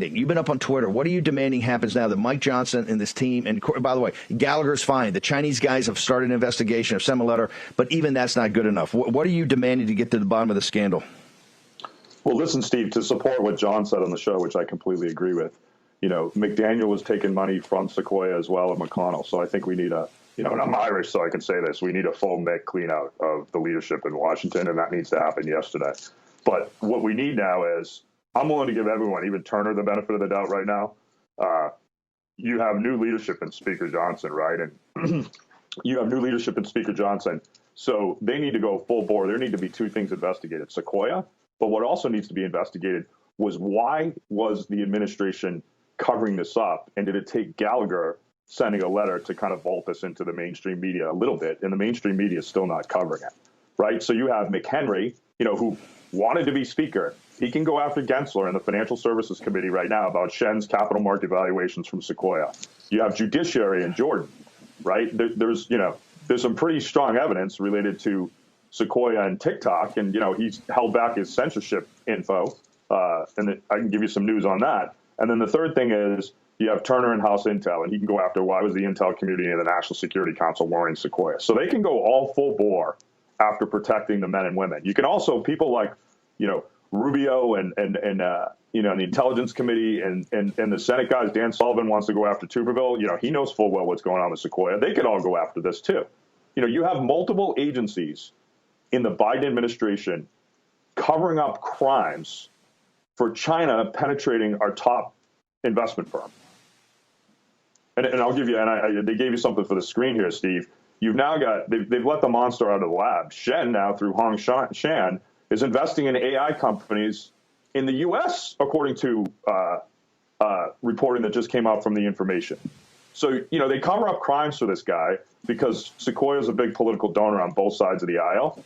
You've been up on Twitter. What are you demanding happens now that Mike Johnson and this team, and by the way, Gallagher's fine. The Chinese guys have started an investigation, have sent a letter, but even that's not good enough. What are you demanding to get to the bottom of the scandal? Well, listen, Steve, to support what John said on the show, which I completely agree with, McDaniel was taking money from Sequoia as well at McConnell. So I think we need and I'm Irish, so I can say this, we need a full Mick clean out of the leadership in Washington, and that needs to happen yesterday. But what we need now is, I'm willing to give everyone, even Turner, the benefit of the doubt right now. You have new leadership in Speaker Johnson, right? And you have new leadership in Speaker Johnson. So they need to go full bore. There need to be two things investigated. Sequoia, but what also needs to be investigated was, why was the administration covering this up? And did it take Gallagher sending a letter to kind of vault this into the mainstream media a little bit? And the mainstream media is still not covering it, right? So you have McHenry, who wanted to be speaker. He can go after Gensler in the Financial Services Committee right now about Shen's capital market valuations from Sequoia. You have Judiciary in Jordan, right? There's some pretty strong evidence related to Sequoia and TikTok, and he's held back his censorship info, and I can give you some news on that. And then the third thing is, you have Turner in House Intel, and he can go after, why was the Intel community and the National Security Council warning Sequoia. So they can go all full bore after protecting the men and women. You can also, people like Rubio and the Intelligence Committee and the Senate guys, Dan Sullivan wants to go after Tuberville. He knows full well what's going on with Sequoia. They could all go after this too. You have multiple agencies in the Biden administration covering up crimes for China penetrating our top investment firm. And I'll give you, they gave you something for the screen here, Steve. You've now got, they've let the monster out of the lab. Shen now, through Hong Shan, is investing in AI companies in the U.S., according to reporting that just came out from The Information. So, they cover up crimes for this guy because Sequoia is a big political donor on both sides of the aisle.